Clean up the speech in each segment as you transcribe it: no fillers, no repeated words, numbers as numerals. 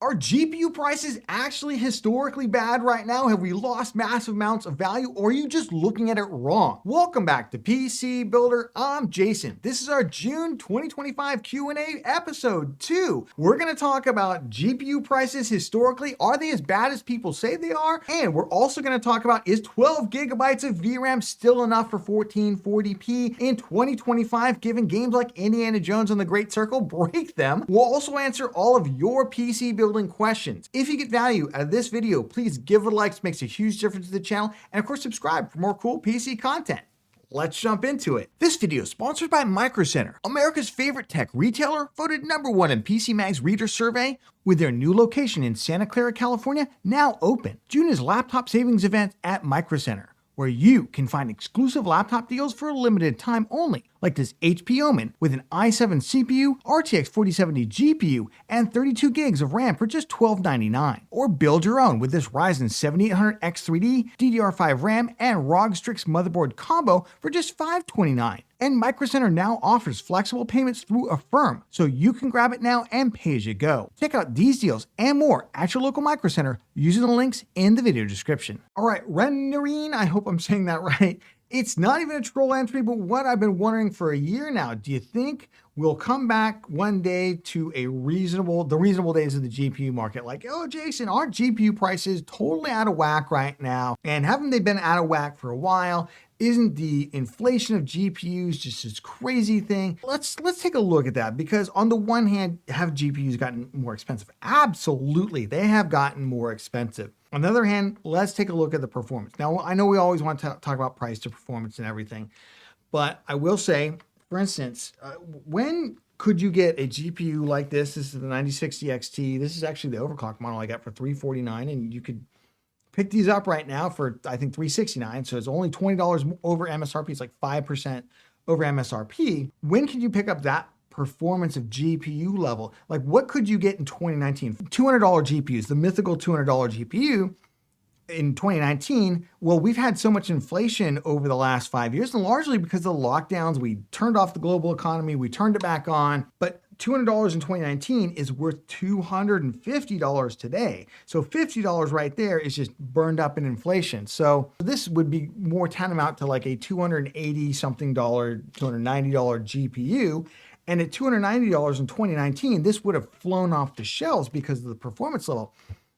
Are GPU prices actually historically bad right now? Have we lost massive amounts of value, or are you just looking at it wrong? Welcome back to PC Builder. I'm Jason. This is our June 2025 Q&A episode 2. We're going to talk about GPU prices historically. Are they as bad as people say they are? And we're also going to talk about, is 12 gigabytes of VRAM still enough for 1440p in 2025, given games like Indiana Jones and the Great Circle break them? We'll also answer all of your PC building questions. If you get value out of this video, please give it a like. It makes a huge difference to the channel. And of course, subscribe for more cool PC content. Let's jump into it. This video is sponsored by Micro Center, America's favorite tech retailer, voted #1 in PC Mag's reader survey, with their new location in Santa Clara, California, now open. June is laptop savings event at Micro Center, where you can find exclusive laptop deals for a limited time only, like this HP Omen with an i7 CPU, RTX 4070 GPU, and 32 gigs of RAM for just $12.99. Or build your own with this Ryzen 7800X3D, DDR5 RAM, and ROG Strix motherboard combo for just $529. And Micro Center now offers flexible payments through Affirm, so you can grab it now and pay as you go. Check out these deals and more at your local Micro Center using the links in the video description. All right, Renarine, I hope I'm saying that right. It's not even a troll entry, but what I've been wondering for a year now, do you think we'll come back one day to the reasonable days of the GPU market? Like, oh, Jason, aren't GPU prices totally out of whack right now? And haven't they been out of whack for a while? Isn't the inflation of GPUs just this crazy thing? Let's take a look at that, because on the one hand, have GPUs gotten more expensive? Absolutely, they have gotten more expensive. On the other hand, let's take a look at the performance. Now, I know we always want to talk about price to performance and everything, but I will say, for instance, when could you get a GPU like this? This is the 9060 XT. This is actually the overclock model I got for $349, and you could pick these up right now for, I think, $369. So it's only $20 over MSRP. It's like 5% over MSRP. When can you pick up that performance of GPU level? Like, what could you get in 2019? $200 GPUs, the mythical $200 GPU in 2019. Well, we've had so much inflation over the last 5 years, and largely because of the lockdowns. We turned off the global economy, we turned it back on, but $200 in 2019 is worth $250 today. So $50 right there is just burned up in inflation. So this would be more tantamount to like a $280 something, $290 GPU. And at $290 in 2019, this would have flown off the shelves because of the performance level.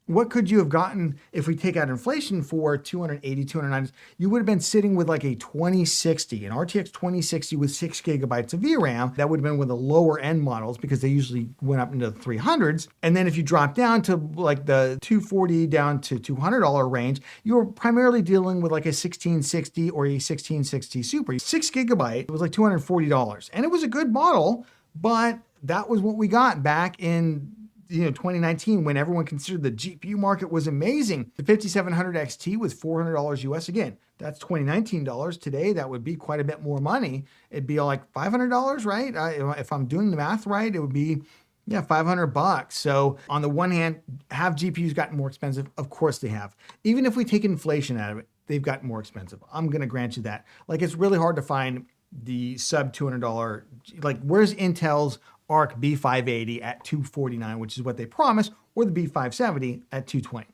What could you have gotten if we take out inflation for $280, $290? You would have been sitting with like a 2060, an RTX 2060 with 6 gigabytes of VRAM. That would have been one of the lower end models because they usually went up into the 300s. And then if you drop down to like the 240 down to $200 range, you're primarily dealing with like a 1660 or a 1660 Super. 6 gigabyte was like $240. And it was a good model, but that was what we got back in 2019, when everyone considered the GPU market was amazing. The 5700 XT was $400 US. Again, that's 2019 dollars. Today, that would be quite a bit more money. It'd be like $500, right? If I'm doing the math right, it would be, yeah, $500. So on the one hand, have GPUs gotten more expensive? Of course they have. Even if we take inflation out of it, they've gotten more expensive. I'm going to grant you that. Like, it's really hard to find the sub $200, like, where's Intel's Arc B580 at $249, which is what they promised, or the B570 at $220.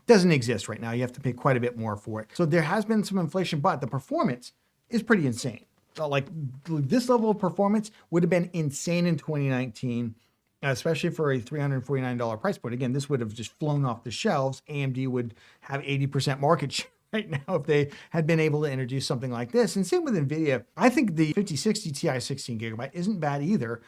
Doesn't exist right now. You have to pay quite a bit more for it. So there has been some inflation, but the performance is pretty insane. So like, this level of performance would have been insane in 2019, especially for a $349 price point. Again, this would have just flown off the shelves. AMD would have 80% market share right now if they had been able to introduce something like this. And same with NVIDIA. I think the 5060 Ti 16 gigabyte isn't bad either.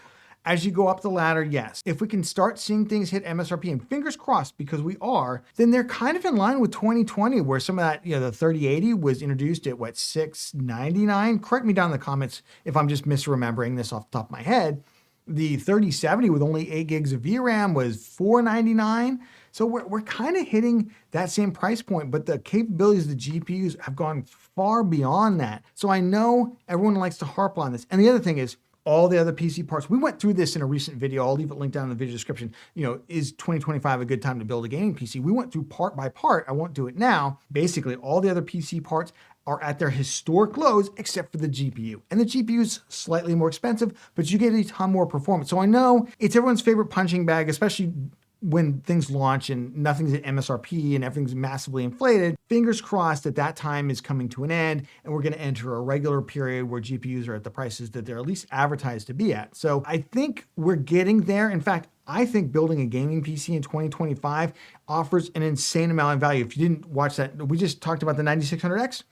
As you go up the ladder, yes. If we can start seeing things hit MSRP, and fingers crossed, because we are, then they're kind of in line with 2020, where some of that, the 3080 was introduced at what, $699? Correct me down in the comments if I'm just misremembering this off the top of my head. The 3070 with only 8 gigs of VRAM was $499. So we're kind of hitting that same price point, but the capabilities of the GPUs have gone far beyond that. So I know everyone likes to harp on this. And the other thing is, all the other PC parts. We went through this in a recent video. I'll leave it linked down in the video description. Is 2025 a good time to build a gaming PC? We went through part by part. I won't do it now. Basically, all the other PC parts are at their historic lows except for the GPU. And the GPU is slightly more expensive, but you get a ton more performance. So I know it's everyone's favorite punching bag, especially when things launch and nothing's at MSRP and everything's massively inflated, fingers crossed that that time is coming to an end and we're going to enter a regular period where GPUs are at the prices that they're at least advertised to be at. So I think we're getting there. In fact, I think building a gaming PC in 2025 offers an insane amount of value. If you didn't watch that, we just talked about the 9600X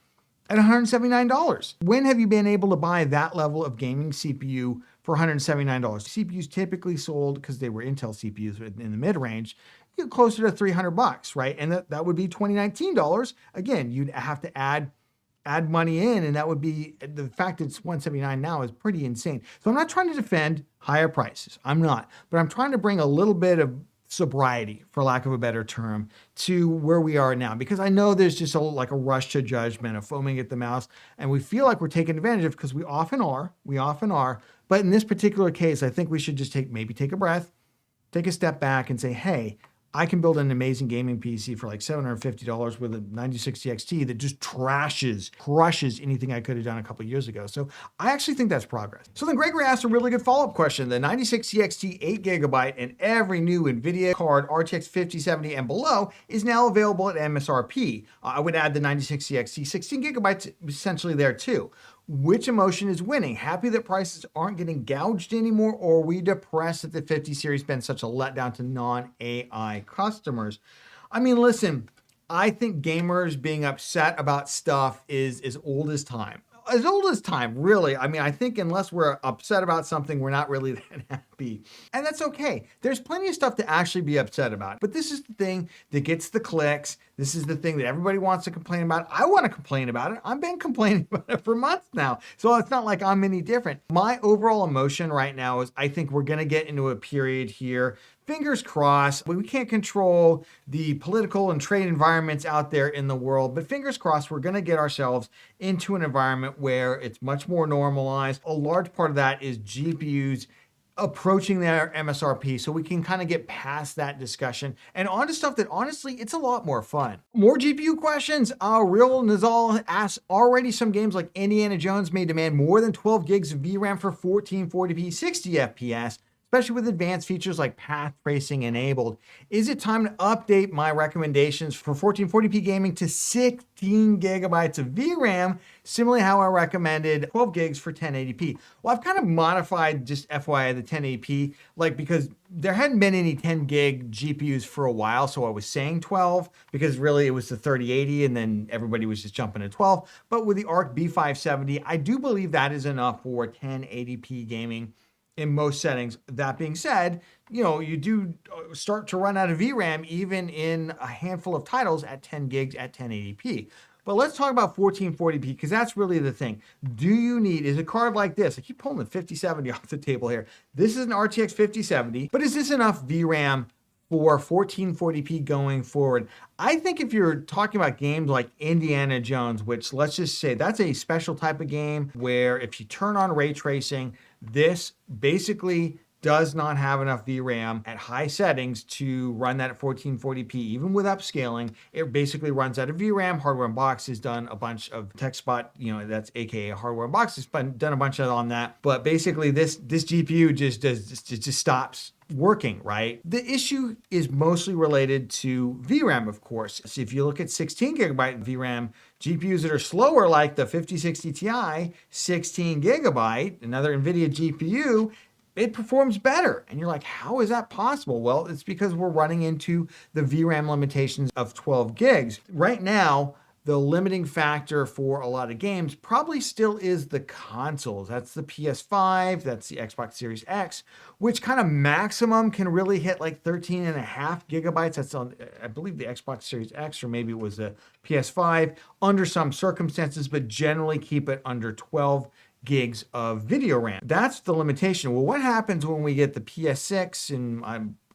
at $179. When have you been able to buy that level of gaming CPU for $179? CPUs typically sold, because they were Intel CPUs in the mid-range, closer to $300, right? And that would be 2019 dollars. Again, you'd have to add money in, and that would be, the fact that it's $179 now is pretty insane. So I'm not trying to defend higher prices. I'm not, but I'm trying to bring a little bit of sobriety, for lack of a better term, to where we are now, because I know there's just like a rush to judgment, a foaming at the mouth, and we feel like we're taking advantage of, because we often are. But in this particular case, I think we should just take a breath, take a step back and say, hey, I can build an amazing gaming PC for like $750 with a 9060 XT that just crushes anything I could have done a couple of years ago. So I actually think that's progress. So then Gregory asked a really good follow-up question. The 9060 XT 8GB and every new NVIDIA card, RTX 5070 and below, is now available at MSRP. I would add the 9060 XT 16GB essentially there too. Which emotion is winning? Happy that prices aren't getting gouged anymore, or are we depressed that the 50 series been such a letdown to non-AI customers? I mean, listen, I think gamers being upset about stuff is as old as time. As old as time, really. I mean, I think unless we're upset about something, we're not really that happy. And that's okay. There's plenty of stuff to actually be upset about. But this is the thing that gets the clicks. This is the thing that everybody wants to complain about. I want to complain about it. I've been complaining about it for months now. So it's not like I'm any different. My overall emotion right now is I think we're going to get into a period here. Fingers crossed. We can't control the political and trade environments out there in the world, but fingers crossed, we're going to get ourselves into an environment where it's much more normalized. A large part of that is GPUs approaching their MSRP, so we can kind of get past that discussion and on to stuff that honestly, it's a lot more fun. More GPU questions. Real Nizal asks, already some games like Indiana Jones may demand more than 12 gigs of VRAM for 1440p 60 FPS, especially with advanced features like path tracing enabled. Is it time to update my recommendations for 1440p gaming to 16 gigabytes of VRAM, similarly how I recommended 12 gigs for 1080p? Well, I've kind of modified, just FYI, the 1080p, because there hadn't been any 10 gig GPUs for a while, so I was saying 12, because really it was the 3080, and then everybody was just jumping to 12. But with the Arc B570, I do believe that is enough for 1080p gaming in most settings. That being said, you do start to run out of VRAM even in a handful of titles at 10 gigs at 1080p. But let's talk about 1440p, because that's really the thing. Is a card like this, I keep pulling the 5070 off the table here. This is an RTX 5070, but is this enough VRAM for 1440p going forward? I think if you're talking about games like Indiana Jones, which let's just say that's a special type of game where if you turn on ray tracing, this basically does not have enough VRAM at high settings to run that at 1440p. Even with upscaling, it basically runs out of VRAM. Hardware Unboxed has done a bunch of TechSpot, that's AKA Hardware Unboxed has done a bunch on that. But basically this GPU just stops working, right? The issue is mostly related to VRAM, of course. So if you look at 16 gigabyte VRAM, GPUs that are slower like the 5060 Ti, 16 gigabyte, another NVIDIA GPU, it performs better. And you're like, how is that possible? Well, it's because we're running into the VRAM limitations of 12 gigs. Right now, the limiting factor for a lot of games probably still is the consoles. That's the PS5, that's the Xbox Series X, which kind of maximum can really hit like 13 and a half gigabytes. That's on, I believe, the Xbox Series X, or maybe it was the PS5 under some circumstances, but generally keep it under 12 gigs of video RAM. That's the limitation. Well, what happens when we get the PS6 in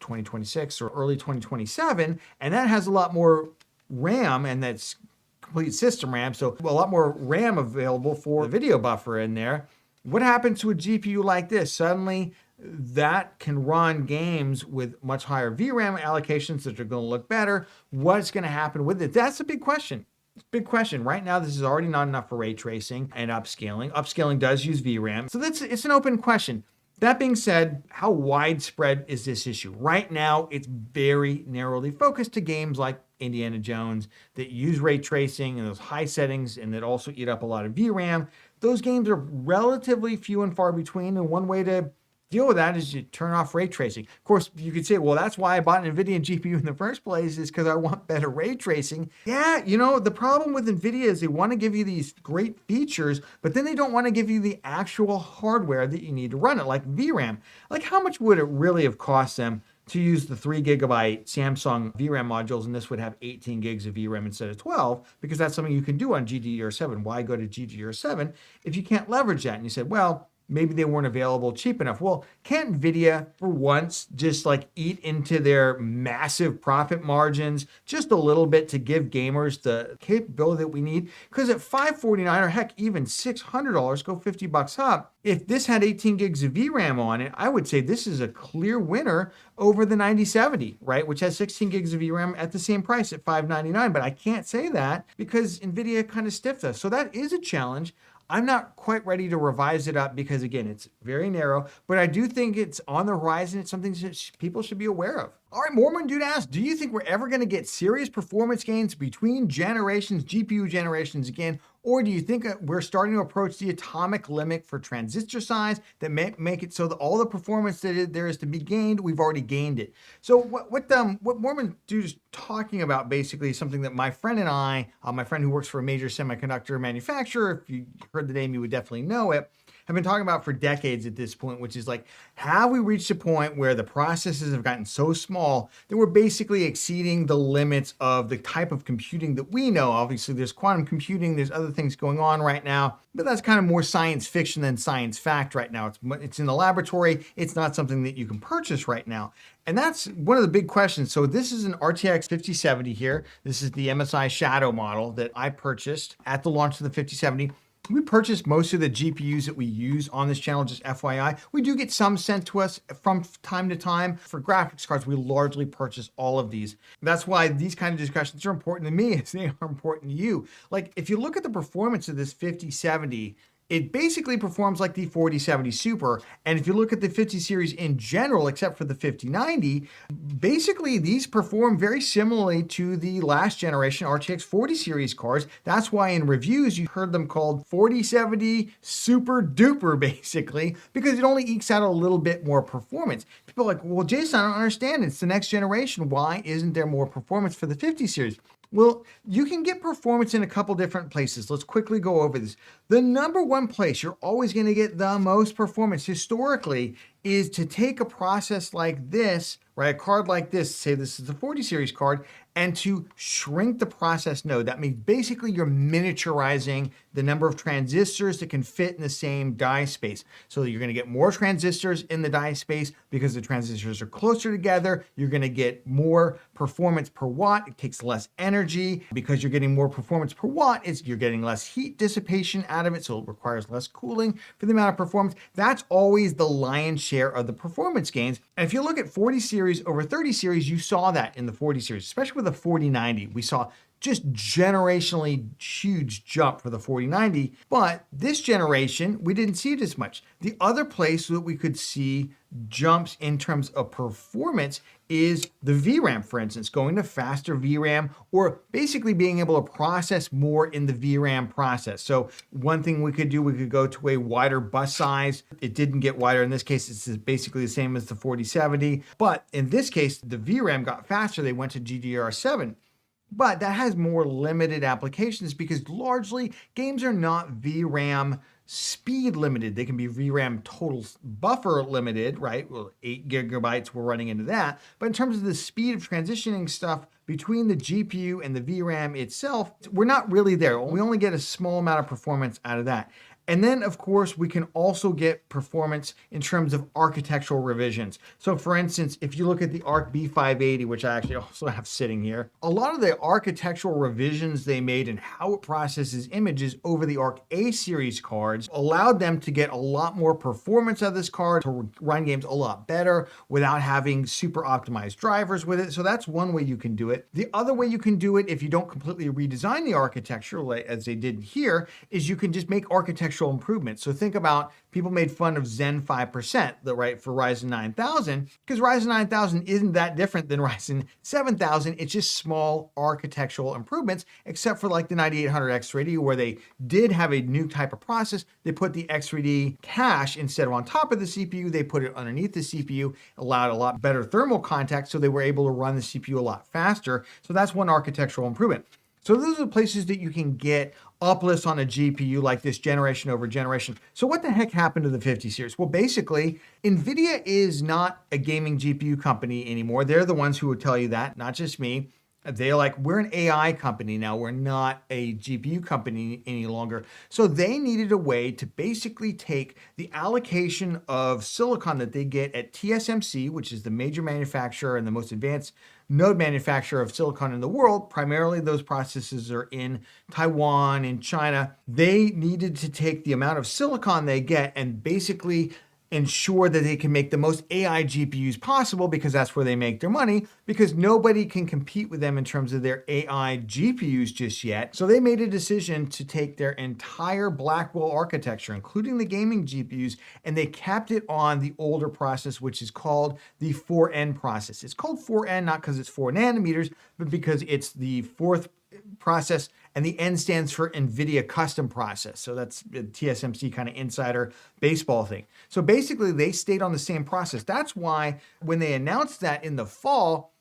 2026 or early 2027, and that has a lot more RAM, and that's complete system RAM, so a lot more RAM available for the video buffer in there. What happens to a GPU like this? Suddenly, that can run games with much higher VRAM allocations that are going to look better. What's going to happen with it? That's a big question. It's a big question. Right now, this is already not enough for ray tracing and upscaling. Upscaling does use VRAM, so it's an open question. That being said, how widespread is this issue? Right now, it's very narrowly focused to games like Indiana Jones that use ray tracing and those high settings and that also eat up a lot of VRAM. Those games are relatively few and far between, and one way to deal with that is you turn off ray tracing. Of course, you could say, well, that's why I bought an NVIDIA GPU in the first place, is because I want better ray tracing. Yeah, the problem with NVIDIA is they want to give you these great features, but then they don't want to give you the actual hardware that you need to run it, like VRAM. Like, how much would it really have cost them to use the 3 gigabyte Samsung VRAM modules, and this would have 18 gigs of VRAM instead of 12, because that's something you can do on GDDR7. Why go to GDDR7 if you can't leverage that? And you said, well, maybe they weren't available cheap enough. Well, can't NVIDIA for once just like eat into their massive profit margins just a little bit to give gamers the capability that we need? Because at $549 or heck, even $600, go $50 up. If this had 18 gigs of VRAM on it, I would say this is a clear winner over the 9070, right? Which has 16 gigs of VRAM at the same price at $599. But I can't say that because NVIDIA kind of stiffed us. So that is a challenge. I'm not quite ready to revise it up because, again, it's very narrow, but I do think it's on the horizon. It's something that people should be aware of. All right, Mormon Dude asks, do you think we're ever going to get serious performance gains between generations, GPU generations again, or do you think we're starting to approach the atomic limit for transistor size that make it so that all the performance that there is to be gained, we've already gained it? So what Mormon Dude is talking about basically is something that my friend and I, my friend who works for a major semiconductor manufacturer, if you heard the name, you would definitely know it, have been talking about for decades at this point, which is like, have we reached a point where the processes have gotten so small that we're basically exceeding the limits of the type of computing that we know? Obviously, there's quantum computing, there's other things going on right now, but that's kind of more science fiction than science fact right now. It's in the laboratory. It's not something that you can purchase right now. And that's one of the big questions. So this is an RTX 5070 here. This is the MSI Shadow model that I purchased at the launch of the 5070. We purchase most of the GPUs that we use on this channel, just FYI. We do get some sent to us from time to time. For graphics cards, we largely purchase all of these. That's why these kind of discussions are important to me as they are important to you. Like, if you look at the performance of this 5070, it basically performs like the 4070 Super. And if you look at the 50 series in general, except for the 5090, basically these perform very similarly to the last generation RTX 40 series cards. That's why in reviews, you heard them called 4070 Super Duper, basically, because it only ekes out a little bit more performance. People are like, well, Jason, I don't understand. It's the next generation. Why isn't there more performance for the 50 series? Well, you can get performance in a couple different places. Let's quickly go over this. The number one place you're always going to get the most performance historically is to take a process like this, right? A card like this, say this is the 40 series card, and to shrink the process node. That means basically you're miniaturizing the number of transistors that can fit in the same die space. So you're going to get more transistors in the die space because the transistors are closer together. You're going to get more performance per watt. It takes less energy. Because you're getting more performance per watt, you're getting less heat dissipation out of it, so it requires less cooling for the amount of performance. That's always the lion's share of the performance gains. And if you look at 40 series over 30 series, you saw that in the 40 series, especially with the 4090. We saw just generationally huge jump for the 4090, but this generation, we didn't see it as much. The other place that we could see jumps in terms of performance is the VRAM, for instance, going to faster VRAM, or basically being able to process more in the VRAM process. So one thing we could do, we could go to a wider bus size. It didn't get wider. In this case, it's basically the same as the 4070, but in this case, the VRAM got faster. They went to GDDR7. But that has more limited applications because largely games are not VRAM speed limited. They can be VRAM total buffer limited, right? Well, 8 gigabytes, we're running into that. But in terms of the speed of transitioning stuff between the GPU and the VRAM itself, we're not really there. We only get a small amount of performance out of that. And then, of course, we can also get performance in terms of architectural revisions. So for instance, if you look at the Arc B580, which I actually also have sitting here, a lot of the architectural revisions they made and how it processes images over the Arc A series cards allowed them to get a lot more performance out of this card, to run games a lot better without having super optimized drivers with it. So that's one way you can do it. The other way you can do it, if you don't completely redesign the architecture, as they did here, is you can just make architecture architectural improvements. So think about people made fun of Zen 5%, right, for Ryzen 9000, because Ryzen 9000 isn't that different than Ryzen 7000. It's just small architectural improvements, except for like the 9800 X3D, where they did have a new type of process. They put the X3D cache instead of on top of the CPU, they put it underneath the CPU, allowed a lot better thermal contact, so they were able to run the CPU a lot faster. So that's one architectural improvement. So those are the places that you can get uplifts on a GPU like this generation over generation. So what the heck happened to the 50 series? Well, basically, NVIDIA is not a gaming GPU company anymore. They're the ones who would tell you that, not just me. They're like, we're an AI company now. We're not a GPU company any longer. So they needed a way to basically take the allocation of silicon that they get at TSMC, which is the major manufacturer and the most advanced node manufacturer of silicon in the world. Primarily those processes are in Taiwan and China. They needed to take the amount of silicon they get and basically ensure that they can make the most AI GPUs possible, because that's where they make their money, because nobody can compete with them in terms of their AI GPUs just yet. So they made a decision to take their entire Blackwell architecture, including the gaming GPUs, and they capped it on the older process, which is called the 4N process. It's called 4N not because it's 4 nanometers, but because it's the fourth process, and the N stands for NVIDIA custom process. So that's a TSMC kind of insider baseball thing. So basically they stayed on the same process. That's why when they announced that in the fall,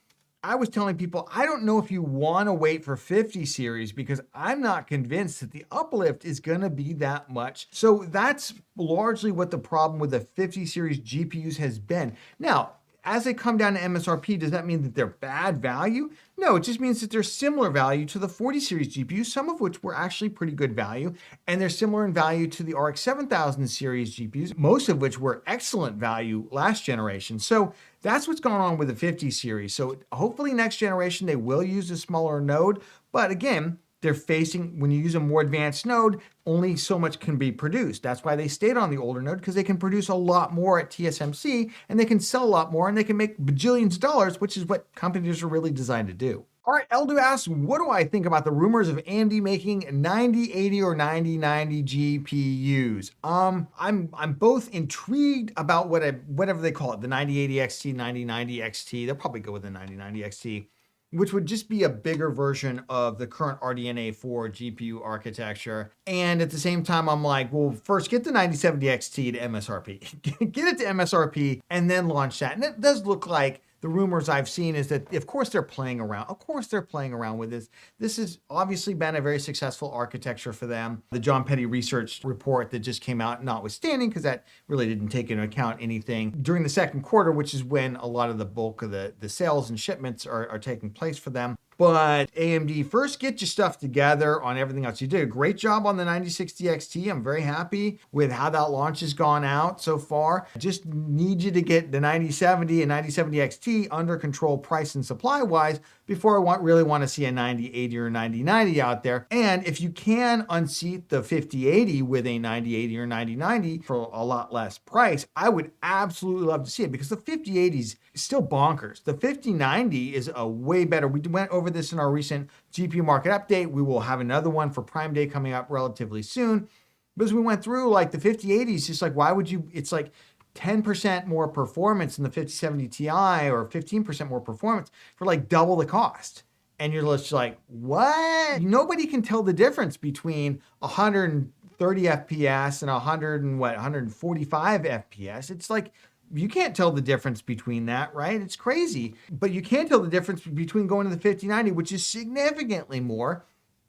I was telling people, I don't know if you want to wait for 50 series, because I'm not convinced that the uplift is going to be that much. So that's largely what the problem with the 50 series GPUs has been. Now, as they come down to MSRP, does that mean that they're bad value? No, it just means that they're similar value to the 40 series GPUs, some of which were actually pretty good value, and they're similar in value to the RX 7000 series GPUs, most of which were excellent value last generation. So that's what's going on with the 50 series. So hopefully next generation, they will use a smaller node, but again, they're facing, when you use a more advanced node, only so much can be produced. That's why they stayed on the older node, because they can produce a lot more at TSMC, and they can sell a lot more, and they can make bajillions of dollars, which is what companies are really designed to do. All right, Eldu asks, what do I think about the rumors of AMD making 9080 or 9090 GPUs? I'm both intrigued about whatever they call it, the 9080 XT, 9090 XT. They'll probably go with the 9090 XT, which would just be a bigger version of the current RDNA 4 GPU architecture. And at the same time, I'm like, well, first get the 9070 XT to MSRP. Get it to MSRP and then launch that. And it does look like the rumors I've seen is that, of course, they're playing around. Of course, they're playing around with this. This has obviously been a very successful architecture for them. The John Petty research report that just came out, notwithstanding, because that really didn't take into account anything during the second quarter, which is when a lot of the bulk of the sales and shipments are taking place for them. But AMD, first get your stuff together on everything else. You did a great job on the 9060 XT. I'm very happy with how that launch has gone out so far. Just need you to get the 9070 and 9070 XT under control price and supply wise before I really want to see a 9080 or 9090 out there. And if you can unseat the 5080 with a 9080 or 9090 for a lot less price, I would absolutely love to see it, because the 5080 is still bonkers. The 5090 is a way better. We went over this in our recent GPU market update. We will have another one for Prime Day coming up relatively soon. But as we went through, like the 5080 is just like, why would you, it's like 10% more performance in the 5070 Ti or 15% more performance for like double the cost. And you're just like, what? Nobody can tell the difference between 130 FPS and 145 FPS. It's like, you can't tell the difference between that, right? It's crazy. But you can tell the difference between going to the 5090, which is significantly more.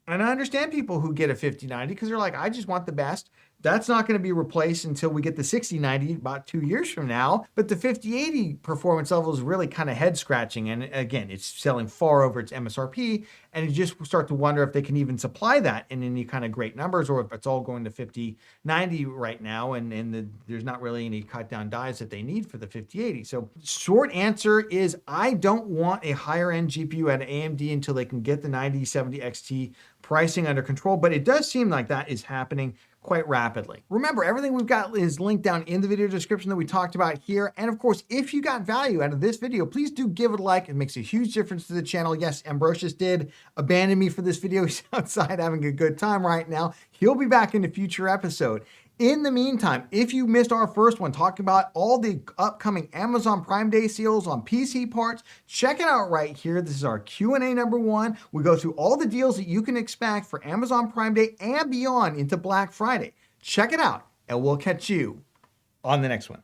And I understand people who get a 5090 because they're like, I just want the best. That's not going to be replaced until we get the 6090 about 2 years from now. But the 5080 performance level is really kind of head scratching. And again, it's selling far over its MSRP. And you just start to wonder if they can even supply that in any kind of great numbers, or if it's all going to 5090 right now. And there's not really any cut down dies that they need for the 5080. So short answer is I don't want a higher end GPU at AMD until they can get the 9070 XT pricing under control. But it does seem like that is happening quite rapidly. Remember, everything we've got is linked down in the video description that we talked about here. And of course, if you got value out of this video, please do give it a like. It makes a huge difference to the channel. Yes, Ambrosius did abandon me for this video. He's outside having a good time right now. He'll be back in a future episode. In the meantime, if you missed our first one talking about all the upcoming Amazon Prime Day sales on PC parts, check it out right here. This is our Q&A number 1. We go through all the deals that you can expect for Amazon Prime Day and beyond into Black Friday. Check it out, and we'll catch you on the next one.